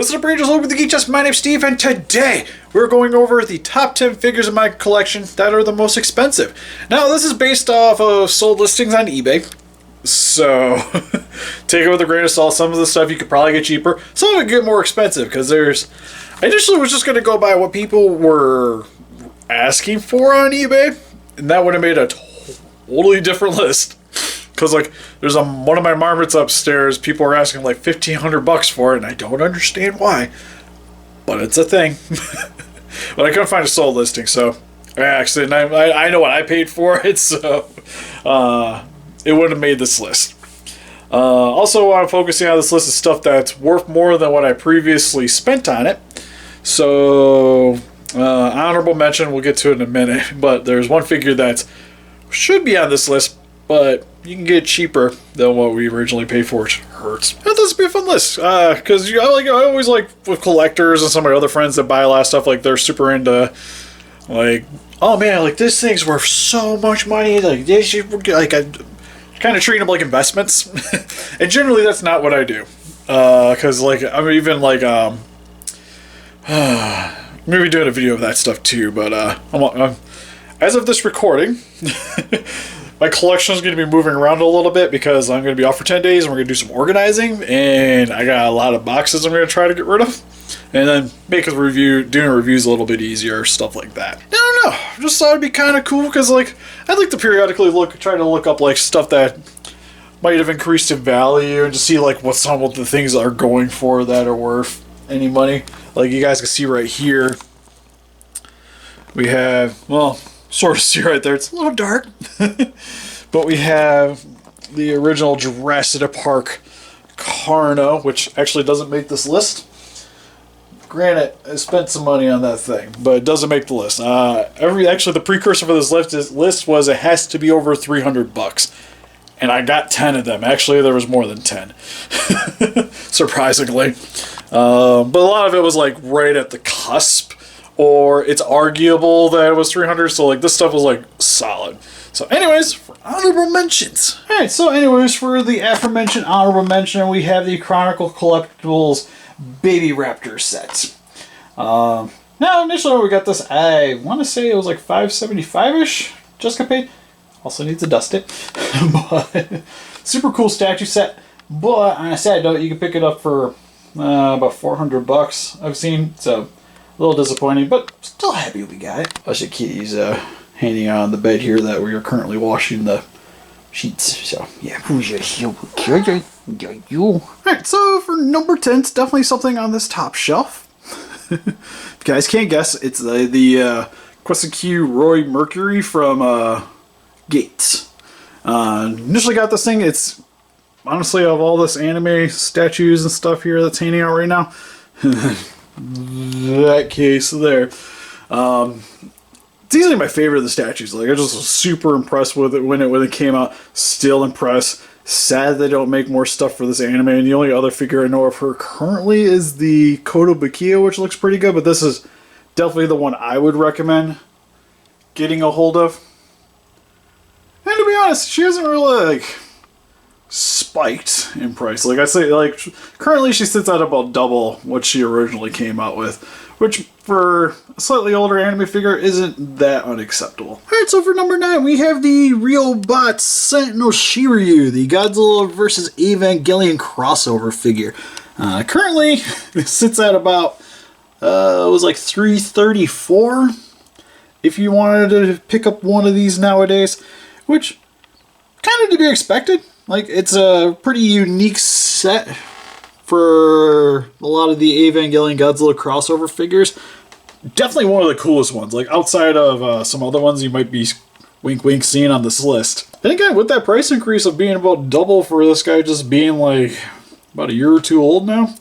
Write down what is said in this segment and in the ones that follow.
What's up, Rangers? Welcome to the Geek Chest. My name's Steve, and today we're going over the top 10 figures in my collection that are the most expensive. Now, this is based off of sold listings on eBay, so take it with a grain of salt. Some of the stuff you could probably get cheaper, some of it get more expensive because there's. I initially was just going to go by what people were asking for on eBay, and that would have made a totally different list. Because, like, there's one of my marmots upstairs, people are asking, like, $1,500 for it, and I don't understand why. But it's a thing. But I couldn't find a sold listing, so I know what I paid for it, so it wouldn't have made this list. Also, I'm focusing on this list of stuff that's worth more than what I previously spent on it. So, honorable mention, we'll get to it in a minute, but there's one figure that should be on this list, but you can get it cheaper than what we originally paid for. It hurts. That does be a fun list. Because I always like with collectors and some of my other friends that buy a lot of stuff, like they're super into, like, oh man, like this thing's worth so much money. Like they should, like, I kind of treat them like investments. And generally that's not what I do. Because like I'm even like maybe doing a video of that stuff too. But I'm as of this recording. My collection is going to be moving around a little bit because I'm going to be off for 10 days and we're going to do some organizing, and I got a lot of boxes I'm going to try to get rid of, and then make a review, doing reviews a little bit easier, stuff like that. I don't know, I just thought it'd be kind of cool because like I'd like to periodically try to look up like stuff that might have increased in value and just see like what some of the things are going for that are worth any money. Like you guys can see right here, we have, well, sort of see right there, it's a little dark. But we have the original Jurassic Park Carno, which actually doesn't make this list. Granted, I spent some money on that thing, but it doesn't make the list. Actually, the precursor for this list was it has to be over $300. And I got 10 of them. Actually, there was more than 10. Surprisingly. But a lot of it was like right at the cusp. Or it's arguable that it was 300, so like this stuff was like solid. So anyways, for honorable mentions. Alright, so anyways, for the aforementioned honorable mention, we have the Chronicle Collectibles Baby Raptor set. Now, initially when we got this, I want to say it was like $575-ish. Jessica paid. Also needs to dust it. But super cool statue set. But on a sad note, you can pick it up for about $400 I've seen, so a little disappointing, but still happy we got it. Usha Kitty's hanging out on the bed here that we are currently washing the sheets. So, yeah. Alright, so for number 10, it's definitely something on this top shelf. If you guys can't guess, it's the Quest Roy Mercury from Gates. Initially got this thing, it's honestly of all this anime statues and stuff here that's hanging out right now. That case there. It's easily my favorite of the statues. Like I just was super impressed with it when it came out. Still impressed. Sad they don't make more stuff for this anime. And the only other figure I know of her currently is the Kotobukiya, which looks pretty good. But this is definitely the one I would recommend getting a hold of. And to be honest, she hasn't really like spiked in price. Like I say, like currently she sits at about double what she originally came out with, which for a slightly older anime figure isn't that unacceptable. Alright, so for number 9 we have the Realbot Noshiryu, the Godzilla vs. Evangelion Crossover figure. Currently it sits at about it was like $334 if you wanted to pick up one of these nowadays, which kind of to be expected. Like, it's a pretty unique set for a lot of the Evangelion Godzilla crossover figures. Definitely one of the coolest ones. Like, outside of some other ones you might be wink wink seeing on this list. And again, with that price increase of being about double for this guy just being like about a year or two old now,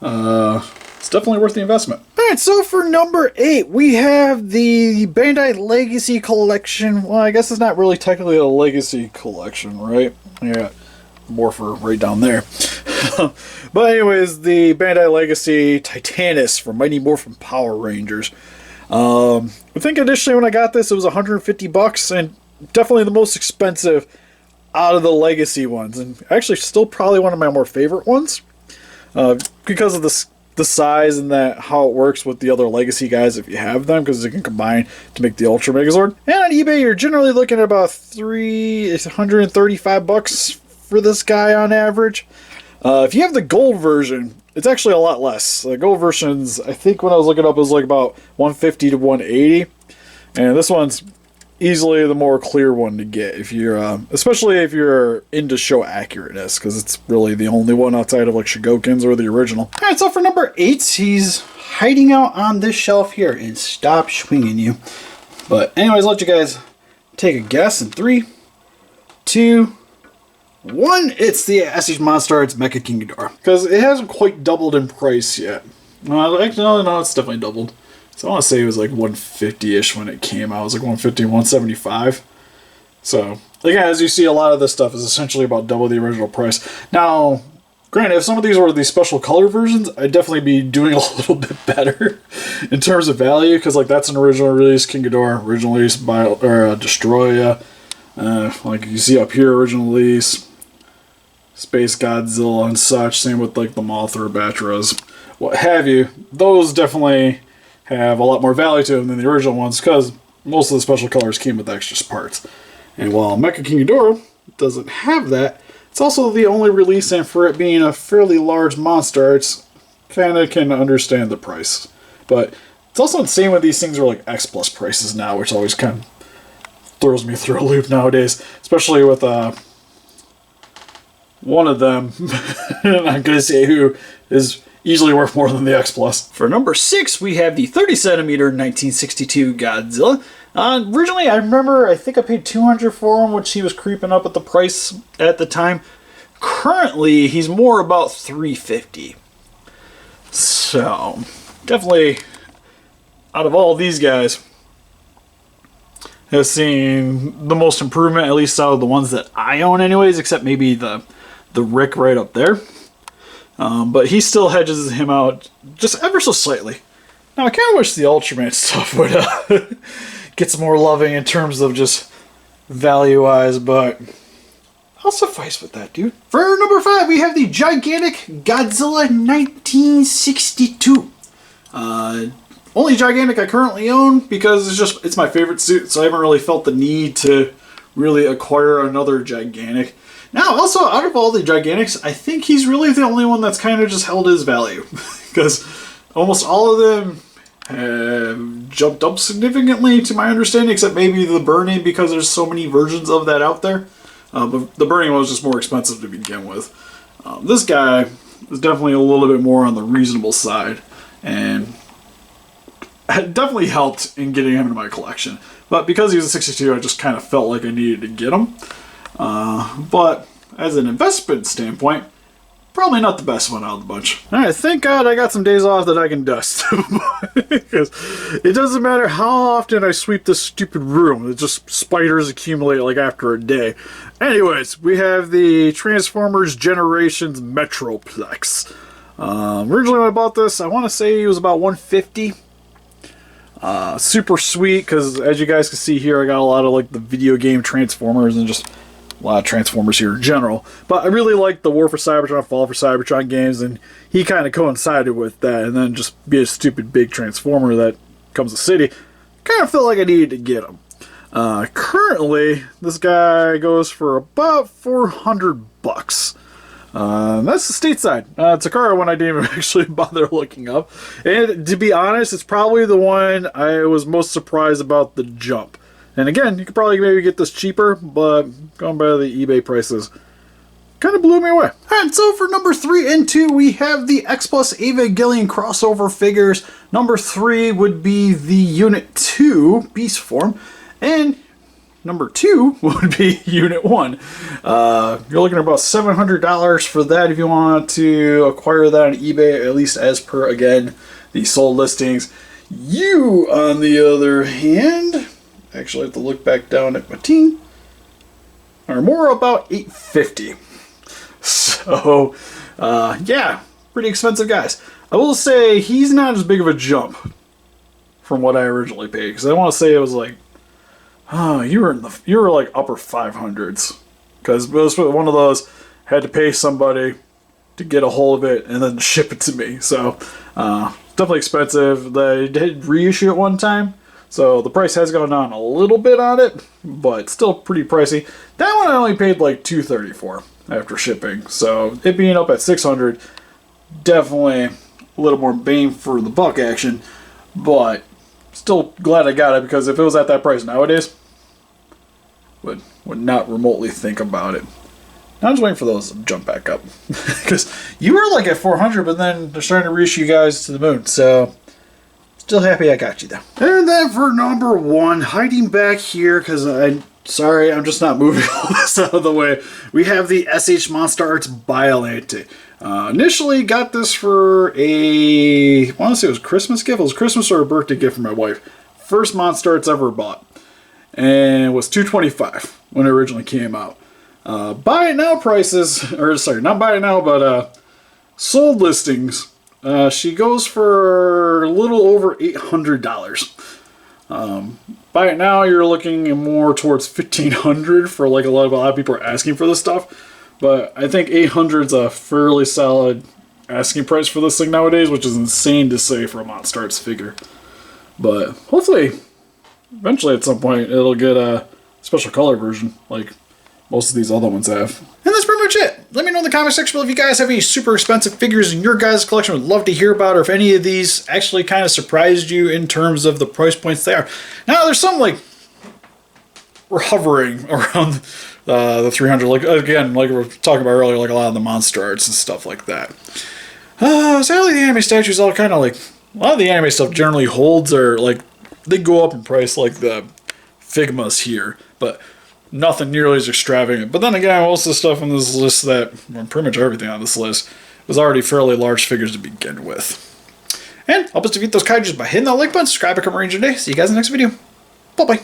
it's definitely worth the investment. Alright, so for number 8, we have the Bandai Legacy Collection. Well, I guess it's not really technically a Legacy Collection, right? Yeah, Morphin right down there. But anyways, the Bandai Legacy Titanus from Mighty Morphin Power Rangers. I think initially when I got this, it was $150, and definitely the most expensive out of the Legacy ones, and actually still probably one of my more favorite ones. Because of the the size and that how it works with the other Legacy guys if you have them, because they can combine to make the Ultra Megazord. And on eBay, you're generally looking at about $135 for this guy on average. If you have the gold version, it's actually a lot less. The gold versions, I think when I was looking up, it was like about $150 to $180, and this one's easily the more clear one to get if you're, especially if you're into show accurateness, because it's really the only one outside of like Shigokins or the original. All right, so for number 8, he's hiding out on this shelf here and stop swinging you. But anyways, let you guys take a guess in 3, 2, 1. It's the SHMA, it's Mecha King Ghidorah, because it hasn't quite doubled in price yet. Well, actually, no, it's definitely doubled. So I want to say it was like 150-ish when it came out. It was like 150, 175. So, again, as you see, a lot of this stuff is essentially about double the original price. Now, granted, if some of these were the special color versions, I'd definitely be doing a little bit better in terms of value, because like that's an original release King Ghidorah, original release by Destroya. Like you see up here, original release Space Godzilla and such. Same with like the Mothra, Batras, what have you. Those definitely have a lot more value to them than the original ones, because most of the special colors came with extra parts. And while Mecha King Ghidorah doesn't have that, it's also the only release, and for it being a fairly large monster, it's kind of can understand the price. But it's also insane when these things are like X plus prices now, which always kind of throws me through a loop nowadays, especially with one of them, I'm not going to say who, is easily worth more than the X Plus. For number 6, we have the 30cm 1962 Godzilla. Originally, I remember, I think I paid $200 for him, which he was creeping up at the price at the time. Currently, he's more about $350. So, definitely, out of all these guys, has seen the most improvement, at least out of the ones that I own anyways, except maybe the Rick right up there. But he still hedges him out just ever so slightly. Now, I kind of wish the Ultraman stuff would get some more loving in terms of just value-wise, but I'll suffice with that, dude. For number 5, we have the gigantic Godzilla 1962. Only gigantic I currently own, because it's my favorite suit, so I haven't really felt the need to really acquire another gigantic. Now, also, out of all the Gigantics, I think he's really the only one that's kind of just held his value. Because almost all of them have jumped up significantly, to my understanding, except maybe the Burning, because there's so many versions of that out there. But the Burning one was just more expensive to begin with. This guy is definitely a little bit more on the reasonable side, and definitely helped in getting him into my collection. But because he was a 62, I just kind of felt like I needed to get him. But as an investment standpoint, probably not the best one out of the bunch. Alright, thank God I got some days off that I can dust. Because it doesn't matter how often I sweep this stupid room, it just spiders accumulate like after a day. Anyways, we have the Transformers Generations Metroplex. Originally when I bought this, I want to say it was about $150. Super sweet, because as you guys can see here, I got a lot of like the video game Transformers and just a lot of Transformers here in general. But I really like the War for Cybertron, Fall for Cybertron games, and he kind of coincided with that. And then just be a stupid big Transformer that comes to City, kind of felt like I needed to get him. Currently, this guy goes for about $400. That's the stateside. Takara one I didn't even actually bother looking up. And to be honest, it's probably the one I was most surprised about the jump. And again, you could probably maybe get this cheaper, but going by the eBay prices, kind of blew me away. Alright, so for number 3 and 2, we have the X Plus Evangelion Crossover figures. Number 3 would be the Unit 2 Beast Form, and number 2 would be Unit 1. You're looking at about $700 for that if you want to acquire that on eBay, at least as per, again, the sold listings. You, on the other hand, actually have to look back down at my team, are more about $850. So, yeah, pretty expensive guys. I will say he's not as big of a jump from what I originally paid, because I want to say it was like, oh, you were like upper 500s, because it was one of those, had to pay somebody to get a hold of it and then ship it to me. So definitely expensive. They did reissue it one time, so the price has gone down a little bit on it, but still pretty pricey. That one I only paid like $230 for after shipping, so it being up at $600, definitely a little more bang for the buck action, but still glad I got it, because if it was at that price nowadays, would not remotely think about it. Now I'm just waiting for those to jump back up, because you were like at 400, but then they're starting to reach you guys to the moon, so still happy I got you though. And then for number 1, hiding back here, because I'm just not moving all this out of the way, we have the SH Monster Arts Biolante. Initially got this for I want to say it was a Christmas gift. It was a Christmas or a birthday gift for my wife. First Monster Arts ever bought. And it was $225 when it originally came out. Buy it now prices, or sorry, not buy it now, but sold listings, she goes for a little over $800. Buy it now, you're looking more towards $1,500 for like a lot of people are asking for this stuff. But I think $800 is a fairly solid asking price for this thing nowadays, which is insane to say for a Monster Arts figure. But hopefully, eventually at some point, it'll get a special color version, like most of these other ones have. And that's pretty much it. Let me know in the comment section below if you guys have any super expensive figures in your guys' collection. Would love to hear about, or if any of these actually kind of surprised you in terms of the price points they are. Now, there's some like we're hovering around the 300. Like again, like we were talking about earlier, like a lot of the Monster Arts and stuff like that. Sadly, the anime statues all kind of like a lot of the anime stuff generally holds, or like they go up in price like the Figmas here, but nothing nearly as extravagant. But then again, most of the stuff on this list, pretty much everything on this list, was already fairly large figures to begin with. And help us defeat those kaijus by hitting that like button, subscribe, become a ranger today. See you guys in the next video. Bye-bye.